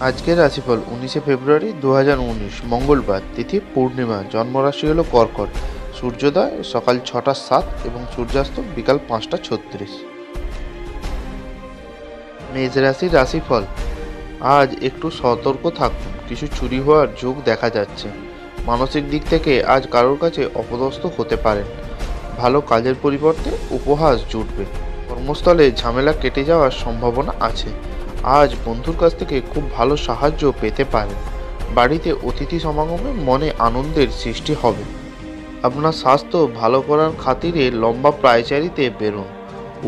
আজকের রাশিফল 19শে ফেব্রুয়ারি 2019 মঙ্গলবার, তিথি পূর্ণিমা, জন্মরাশি হলো কর্কট, সূর্যোদয় সকাল 6টা 7 এবং সূর্যাস্ত বিকাল 5টা 36। মেষ রাশির রাশিফল, আজ একটু সতর্ক থাকুন, কিছু চুরি হওয়ার যোগ দেখা যাচ্ছে। মানসিক দিক থেকে আজ কারোর কাছে অপদস্থ হতে পারেন। ভালো কাজের পরিবর্তে উপহাস জুটবে। কর্মস্থলে ঝামেলা কেটে যাওয়ার সম্ভাবনা আছে। আজ বন্ধুর কাছ থেকে খুব ভালো সাহায্য পেতে পারেন। বাড়িতে অতিথি সমাগমে মনে আনন্দের সৃষ্টি হবে। আপনার স্বাস্থ্য ভালো করার খাতিরে লম্বা পায়চারিতে বেরোন।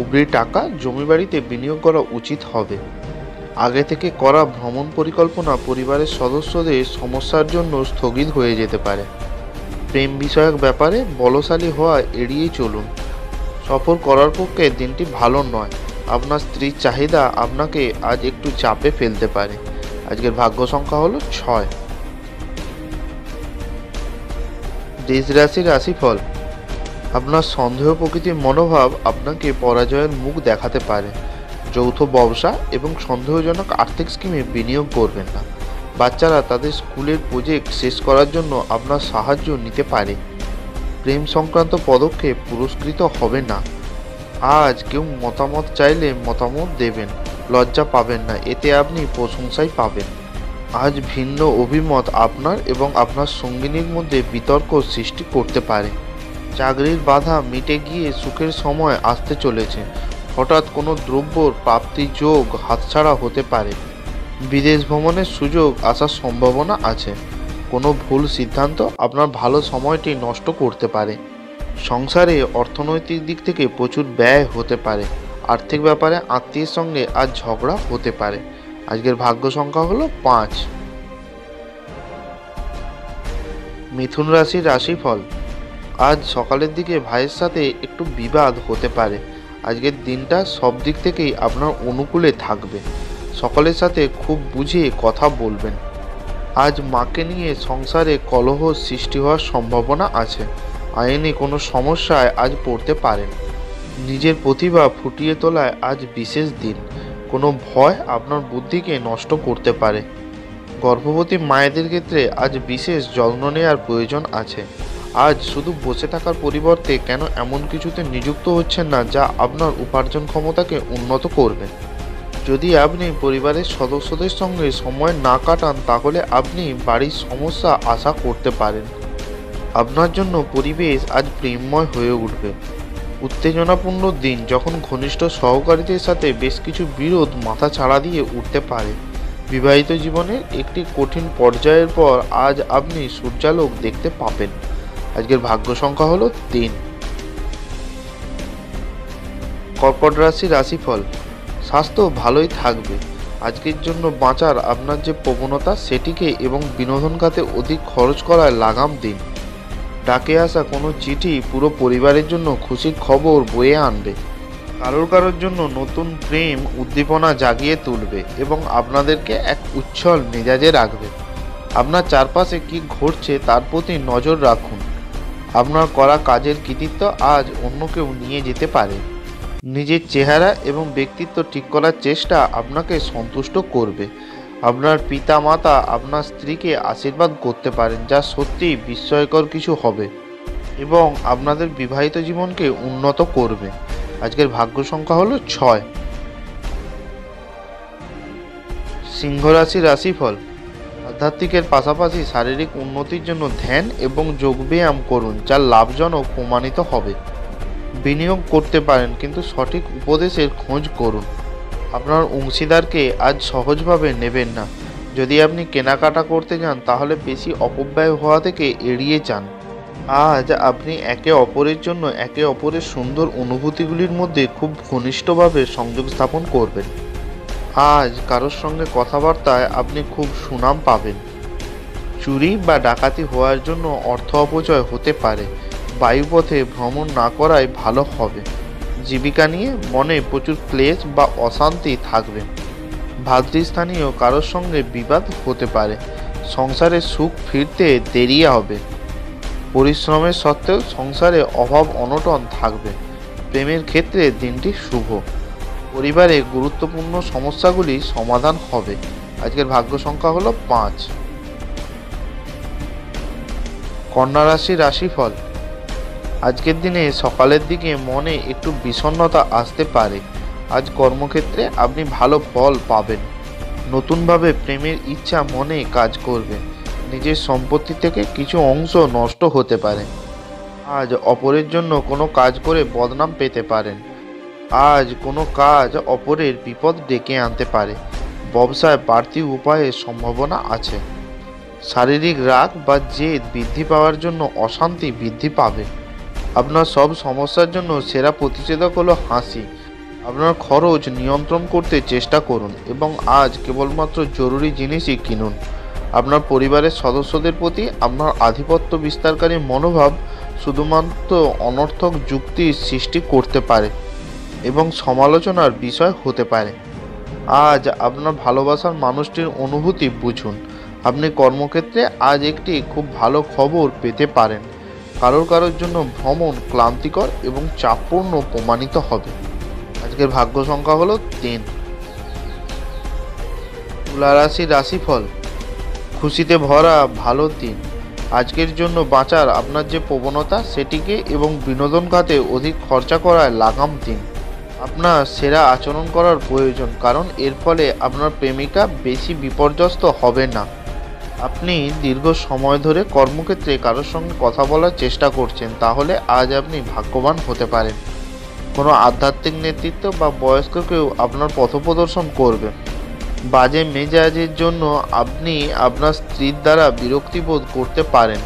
উপরি টাকা জমি বাড়িতে বিনিয়োগ করা উচিত হবে। আগে থেকে করা ভ্রমণ পরিকল্পনা পরিবারের সদস্যদের সমস্যার জন্য স্থগিত হয়ে যেতে পারে। প্রেম বিষয়ক ব্যাপারে বলশালী হওয়া এড়িয়ে চলুন। সফর করার পক্ষে দিনটি ভালো নয়। আপনার স্ত্রীর চাহিদা আপনাকে আজ একটু চাপে ফেলতে পারে। আজকের ভাগ্য সংখ্যা হলো 6। বৃষ রাশির রাশিফল, আপনার সন্দেহ প্রকৃতির মনোভাব আপনাকে পরাজয়ের মুখ দেখাতে পারে। যৌথ ব্যবসা এবং সন্দেহজনক আর্থিক স্কিমে বিনিয়োগ করবেন না। বাচ্চারা তাদের স্কুলের প্রজেক্ট শেষ করার জন্য আপনার সাহায্য নিতে পারে। প্রেম সংক্রান্ত পদক্ষেপ পুরস্কৃত হবে না। আজ কেউ মতামত চাইলে মতামত দেবেন, লজ্জা পাবেন না, এতে আপনি প্রশংসাই পাবেন। আজ ভিন্ন অভিমত আপনার এবং আপনার সঙ্গিনীর মধ্যে বিতর্ক সৃষ্টি করতে পারে। চাকরির বাধা মিটে গিয়ে সুখের সময় আসতে চলেছে। হঠাৎ কোনো দ্রব্যর প্রাপ্তি যোগ হাতছাড়া হতে পারে। বিদেশ ভ্রমণের সুযোগ আসার সম্ভাবনা আছে। কোনো ভুল সিদ্ধান্ত আপনার ভালো সময়টি নষ্ট করতে পারে। সংসারে অর্থনৈতিক দিক থেকে প্রচুর ব্যয় হতে পারে। আর্থিক ব্যাপারে আত্মীয়ের সঙ্গে আজ ঝগড়া হতে পারে। আজকের ভাগ্য সংখ্যা হলো 5। মিথুন রাশির রাশিফল, আজ সকালের দিকে ভাইয়ের সাথে একটু বিবাদ হতে পারে। আজকের দিনটা সব দিক থেকেই আপনার অনুকূলে থাকবে। সকলের সাথে খুব বুঝে কথা বলবেন। আজ মাকে নিয়ে সংসারে কলহ সৃষ্টি হওয়ার সম্ভাবনা আছে। আইনি কোনো সমস্যায় আজ পড়তে পারেন। নিজের প্রতিভা ফুটিয়ে তোলায় আজ বিশেষ দিন। কোনো ভয় আপনার বুদ্ধিকে নষ্ট করতে পারে। গর্ভবতী মায়েদের ক্ষেত্রে আজ বিশেষ যত্ন নেওয়ার প্রয়োজন আছে। আজ শুধু বসে থাকার পরিবর্তে কেন এমন কিছুতে নিযুক্ত হচ্ছেন না যা আপনার উপার্জন ক্ষমতাকে উন্নত করবে। যদি আপনি পরিবারের সদস্যদের সঙ্গে সময় না কাটান তাহলে আপনি বাড়ির সমস্যা আশা করতে পারেন। আপনার জন্য পরিবেশ আজ প্রেমময় হয়ে উঠবে। উত্তেজনাপূর্ণ দিন যখন ঘনিষ্ঠ সহকারীদের সাথে বেশ কিছু বিরোধ মাথা ছাড়া দিয়ে উঠতে পারে। বিবাহিত জীবনের একটি কঠিন পর্যায়ের পর আজ আপনি সূর্যালোক দেখতে পাবেন। আজকের ভাগ্য সংখ্যা হলো 3। কর্কট রাশির রাশিফল, স্বাস্থ্য ভালোই থাকবে। আজকের জন্য বাঁচার আপনার যে প্রবণতা সেটিকে এবং বিনোদন খাতে অধিক খরচ করায় লাগাম দিন। ডাকে আসা কোনো চিঠি পুরো পরিবারের জন্য খুশির খবর বয়ে আনবে। কারোর জন্য নতুন প্রেম উদ্দীপনা জাগিয়ে তুলবে এবং আপনাদেরকে এক উচ্ছল মেজাজে রাখবে। আপনার চারপাশে কি ঘটছে তার প্রতি নজর রাখুন। আপনার করা কাজের কৃতিত্ব আজ অন্য কেউ নিয়ে যেতে পারে। নিজের চেহারা এবং ব্যক্তিত্ব ঠিক করার চেষ্টা আপনাকে সন্তুষ্ট করবে। আপনার পিতা মাতা আপনার স্ত্রীকে আশীর্বাদ করতে পারেন, যা সত্যিই বিস্ময়কর কিছু হবে এবং আপনাদের বিবাহিত জীবনকে উন্নত করবে। আজকের ভাগ্য সংখ্যা হলো 6। সিংহ রাশির রাশিফল, আধ্যাত্মিকের পাশাপাশি শারীরিক উন্নতির জন্য ধ্যান এবং যোগব্যায়াম করুন, যা লাভজনক প্রমাণিত হবে। বিনিয়োগ করতে পারেন কিন্তু সঠিক উপদেশের খোঁজ করুন। আপনার অংশীদারকে আজ সহজভাবে নেবেন না। যদি আপনি কেনাকাটা করতে যান তাহলে বেশি অপব্যয় হওয়া থেকে এড়িয়ে যান। আজ আপনি একে অপরের জন্য একে অপরের সুন্দর অনুভূতিগুলির মধ্যে খুব ঘনিষ্ঠভাবে সংযোগ স্থাপন করবেন। আজ কারোর সঙ্গে কথাবার্তায় আপনি খুব সুনাম পাবেন। চুরি বা ডাকাতি হওয়ার জন্য অর্থ অপচয় হতে পারে। বায়ুপথে ভ্রমণ না করাই ভালো হবে। জীবিকা নিয়ে মনে প্রচুর ক্লেশ বা অশান্তি থাকবে। ভাতৃস্থানীয় কারোর সঙ্গে বিবাদ হতে পারে। সংসারে সুখ ফিরতে দেরি হবে। পরিশ্রমের সত্ত্বেও সংসারে অভাব অনটন থাকবে। প্রেমের ক্ষেত্রে দিনটি শুভ। পরিবারে গুরুত্বপূর্ণ সমস্যাগুলি সমাধান হবে। আজকের ভাগ্য সংখ্যা হলো 5। কন্যা রাশির রাশিফল। আজকের দিনে সকালের দিকে মনে একটু বিষণ্ণতা আসতে পারে। আজ কর্মক্ষেত্রে আপনি ভালো ফল পাবেন। নতুনভাবে প্রেমের ইচ্ছা মনে কাজ করবে। নিজের সম্পত্তি থেকে কিছু অংশ নষ্ট হতে পারে। আজ অপরের জন্য কোনো কাজ করে বদনাম পেতে পারেন। আজ কোনো কাজ অপরের বিপদ ডেকে আনতে পারে। ব্যবসায় বাড়তি উপায়ের সম্ভাবনা আছে। শারীরিক রাগ বা জেদ বৃদ্ধি পাওয়ার জন্য অশান্তি বৃদ্ধি পাবে। আপনার সব সমস্যার জন্য সেরা প্রতিষেধক হলো হাসি। আপনার খরচ নিয়ন্ত্রণ করতে চেষ্টা করুন এবং আজ কেবলমাত্র জরুরি জিনিসই কিনুন। আপনার পরিবারের সদস্যদের প্রতি আপনার আধিপত্য বিস্তারকারী মনোভাব শুধুমাত্র অনর্থক যুক্তির সৃষ্টি করতে পারে এবং সমালোচনার বিষয় হতে পারে। আজ আপনার ভালোবাসার মানুষটির অনুভূতি বুঝুন। আপনি কর্মক্ষেত্রে আজ একটি খুব ভালো খবর পেতে পারেন। কারোর জন্য ভ্রমণ ক্লান্তিকর এবং চাপপূর্ণ প্রমাণিত হবে। আজকের ভাগ্য সংখ্যা হলো 3। তুলা রাশির রাশিফল। খুশিতে ভরা ভালো দিন। আজকের জন্য বাঁচার আপনার যে প্রবণতা সেটিকে এবং বিনোদন খাতে অধিক খরচা করায় লাগাম দিন। আপনার সেরা আচরণ করার প্রয়োজন, কারণ এর ফলে আপনার প্রেমিকা বেশি বিপর্যস্ত হবে না। আপনি দীর্ঘ সময় ধরে কর্মক্ষেত্রে কারোর সঙ্গে কথা বলার চেষ্টা করছেন, তাহলে আজ আপনি ভাগ্যবান হতে পারেন। কোনো আধ্যাত্মিক নেতৃত্ব বা বয়স্ক কেউ আপনার পথপ্রদর্শন করবে। বাজে মেজাজের জন্য আপনি আপনার স্ত্রীর দ্বারা বিরক্তিবোধ করতে পারেন।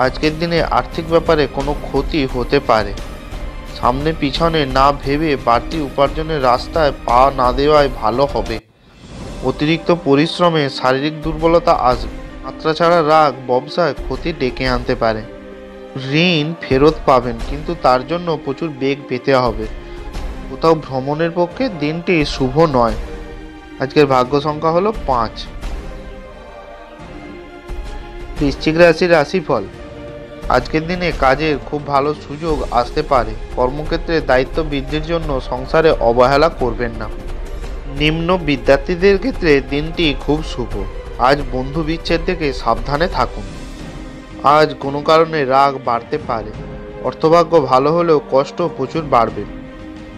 আজকের দিনে আর্থিক ব্যাপারে কোনো ক্ষতি হতে পারে। সামনে পিছনে না ভেবে বাড়তি উপার্জনের রাস্তায় পা না দেওয়াই ভালো হবে। অতিরিক্ত পরিশ্রমে শারীরিক দুর্বলতা আসবে। মাত্রা ছাড়া রাগ ব্যবসায় ক্ষতি ডেকে আনতে পারে। ঋণ ফেরত পাবেন, কিন্তু তার জন্য প্রচুর বেগ পেতে হবে। কোথাও ভ্রমণের পক্ষে দিনটি শুভ নয়। আজকের ভাগ্য সংখ্যা হলো 5। বৃশ্চিক রাশির রাশিফল। আজকের দিনে কাজের খুব ভালো সুযোগ আসতে পারে। কর্মক্ষেত্রে দায়িত্ব বৃদ্ধির জন্য সংসারে অবহেলা করবেন না। নিম্ন বিদ্যার্থীদের ক্ষেত্রে দিনটি খুব শুভ। আজ বন্ধু বিচ্ছেদ থেকে সাবধানে থাকুন। আজ কোনো কারণে রাগ বাড়তে পারে। অর্থভাগ্য ভালো হলেও কষ্ট প্রচুর বাড়বে।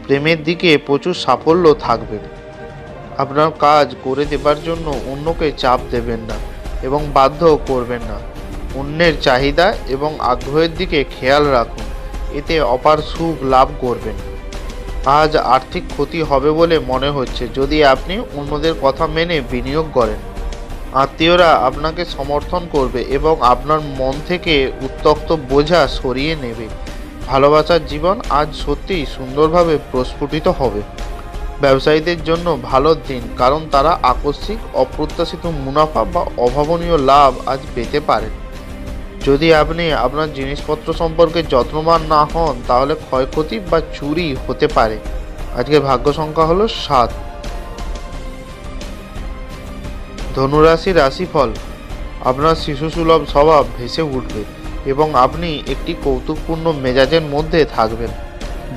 প্রেমের দিকে প্রচুর সাফল্য থাকবে। আপনার কাজ করে দেবার জন্য অন্যকে চাপ দেবেন না এবং বাধ্য করবেন না। অন্যের চাহিদা এবং আগ্রহের দিকে খেয়াল রাখুন, এতে অপার সুখ লাভ করবেন। আজ আর্থিক ক্ষতি হবে বলে মনে হচ্ছে যদি আপনি অন্যদের কথা মেনে বিনিয়োগ করেন। আত্মীয়রা আপনাকে সমর্থন করবে এবং আপনার মন থেকে উত্ত্যক্ত বোঝা সরিয়ে নেবে। ভালোবাসার জীবন আজ সত্যিই সুন্দরভাবে প্রস্ফুটিত হবে। ব্যবসায়ীদের জন্য ভালো দিন, কারণ তারা আকস্মিক অপ্রত্যাশিত মুনাফা বা অভাবনীয় লাভ আজ পেতে পারেন। যদি আপনি আপনার জিনিসপত্র সম্পর্কে যত্নবান না হন, তাহলে ক্ষয়ক্ষতি বা চুরি হতে পারে। আজকের ভাগ্য সংখ্যা হলো 7। ধনুরাশির রাশিফল। আপনার শিশুসুলভ স্বভাব ভেসে উঠবে এবং আপনি একটি কৌতুকপূর্ণ মেজাজের মধ্যে থাকবেন।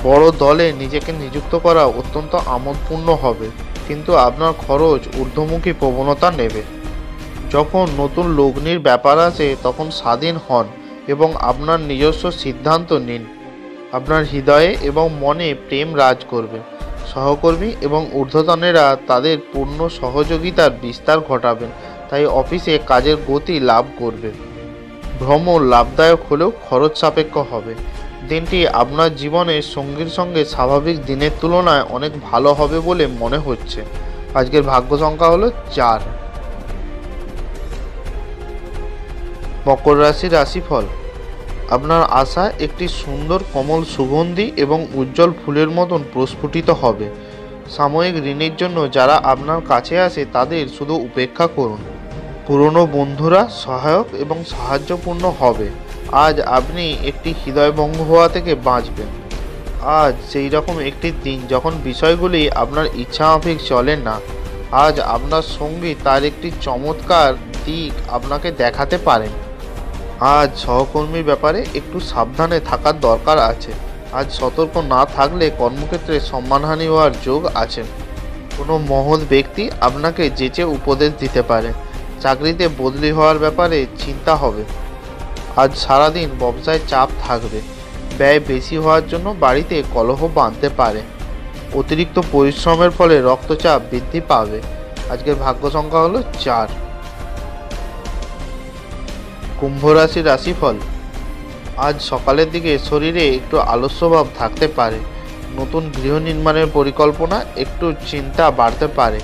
বড় দলে নিজেকে নিযুক্ত করা অত্যন্ত আমোদপূর্ণ হবে, কিন্তু আপনার খরচ ঊর্ধ্বমুখী প্রবণতা নেবে। যখন নতুন লগ্নির ব্যাপার আসে তখন স্বাধীন হন এবং আপনার নিজস্ব সিদ্ধান্ত নিন। আপনার হৃদয়ে এবং মনে প্রেম রাজ করবে। সহকর্মী এবং ঊর্ধ্বতনেরা তাদের পূর্ণ সহযোগিতার বিস্তার ঘটাবেন, তাই অফিসে কাজের গতি লাভ করবে। ভ্রমণ লাভদায়ক হলেও খরচ সাপেক্ষ হবে। দিনটি আপনার জীবনের সঙ্গীর সঙ্গে স্বাভাবিক দিনের তুলনায় অনেক ভালো হবে বলে মনে হচ্ছে। আজকের ভাগ্য সংখ্যা হলো 4। মকর রাশির রাশিফল। আপনার আশা একটি সুন্দর কমল সুগন্ধি এবং উজ্জ্বল ফুলের মতন প্রস্ফুটিত হবে। সাময়িক ঋণের জন্য যারা আপনার কাছে আসে তাদের শুধু উপেক্ষা করুন। পুরনো বন্ধুরা সহায়ক এবং সাহায্যপূর্ণ হবে। আজ আপনি একটি হৃদয়ভঙ্গ হওয়া থেকে বাঁচবেন। আজ সেই রকম একটি দিন যখন বিষয়গুলি আপনার ইচ্ছামাফিক চলে না। আজ আপনার সঙ্গী তার একটি চমৎকার দিক আপনাকে দেখাতে পারেন। আজ সহকর্মীর ব্যাপারে একটু সাবধানে থাকার দরকার আছে। আজ সতর্ক না থাকলে কর্মক্ষেত্রে সম্মানহানি হওয়ার যোগ আছে। কোনো মহৎ ব্যক্তি আপনাকে যেচে উপদেশ দিতে পারে। চাকরিতে বদলি হওয়ার ব্যাপারে চিন্তা হবে। আজ সারাদিন ব্যবসায় চাপ থাকবে। ব্যয় বেশি হওয়ার জন্য বাড়িতে কলহ বাঁধতে পারে। অতিরিক্ত পরিশ্রমের ফলে রক্তচাপ বৃদ্ধি পাবে। আজকের ভাগ্য সংখ্যা হলো 4। কুম্ভ রাশির রাশিফল। আজ সকালের দিকে শরীরে একটু আলস্যভাব থাকতে পারে। নতুন গৃহ নির্মাণের পরিকল্পনা একটু চিন্তা বাড়তে পারে।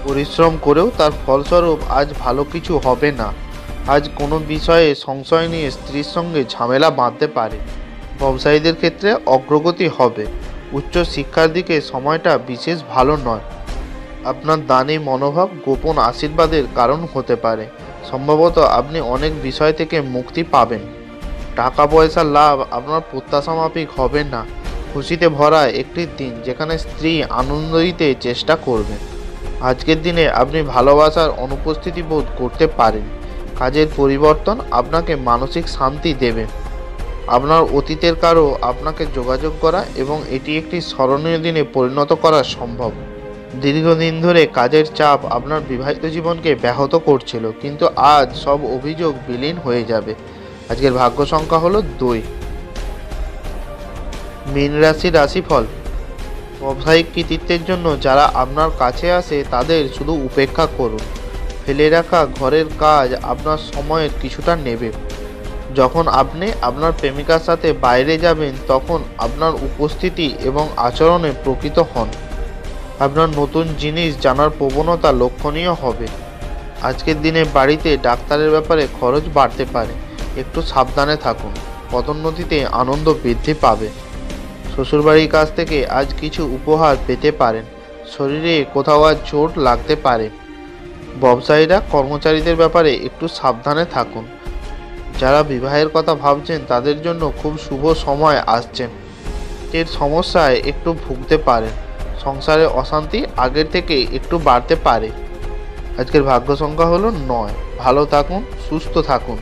পরিশ্রম করেও তার ফলস্বরূপ আজ ভালো কিছু হবে না। আজ কোনো বিষয়ে সংশয় নিয়ে স্ত্রীর সঙ্গে ঝামেলা বাঁধতে পারে। ব্যবসায়ীদের ক্ষেত্রে অগ্রগতি হবে। উচ্চ শিক্ষার দিকে সময়টা বিশেষ ভালো নয়। আপনার দানি মনোভাব গোপন আশীর্বাদের কারণ হতে পারে। সম্ভবত আপনি অনেক বিষয় থেকে মুক্তি পাবেন। টাকা পয়সার লাভ আপনার প্রত্যাশা মাফিক হবে না। খুশিতে ভরা একটি দিন, যেখানে স্ত্রী আনন্দ দিতে চেষ্টা করবেন। আজকের দিনে আপনি ভালোবাসার অনুপস্থিতি বোধ করতে পারেন। কাজের পরিবর্তন আপনাকে মানসিক শান্তি দেবে। আপনার অতীতের কারো আপনাকে যোগাযোগ করা এবং এটি একটি স্মরণীয় দিনে পরিণত করা সম্ভব। দীর্ঘদিন ধরে কাজের চাপ আপনার বিবাহিত জীবনকে ব্যাহত করছিল, কিন্তু আজ সব অভিযোগ বিলীন হয়ে যাবে। আজকের ভাগ্য সংখ্যা হলো 2। মীন রাশির রাশিফল। ব্যবসায়িক কৃতিত্বের জন্য যারা আপনার কাছে আসে তাদের শুধু উপেক্ষা করুন। ফেলে রাখা ঘরের কাজ আপনার সময়ের কিছুটা নেবে। যখন আপনি আপনার প্রেমিকার সাথে বাইরে যাবেন, তখন আপনার উপস্থিতি এবং আচরণে প্রকৃত হন। আপনার নতুন জিনিস জানার প্রবণতা লক্ষণীয় হবে। আজকের দিনে বাড়িতে ডাক্তারের ব্যাপারে খরচ বাড়তে পারে। একটু সাবধানে থাকুন। পদোন্নতিতে আনন্দ বৃদ্ধি পাবে। শ্বশুরবাড়ির কাছ থেকে আজ কিছু উপহার পেতে পারেন। শরীরে কোথাও আজ চোট লাগতে পারে। ব্যবসায়ীরা কর্মচারীদের ব্যাপারে একটু সাবধানে থাকুন। যারা বিবাহের কথা ভাবছেন তাদের জন্য খুব শুভ সময় আসছে। এর সমস্যায় একটু ভুগতে পারেন। সংসারে অশান্তি আগের থেকে একটু বাড়তে পারে। আজকের ভাগ্য সংখ্যা হলো 9। ভালো থাকুন, সুস্থ থাকুন।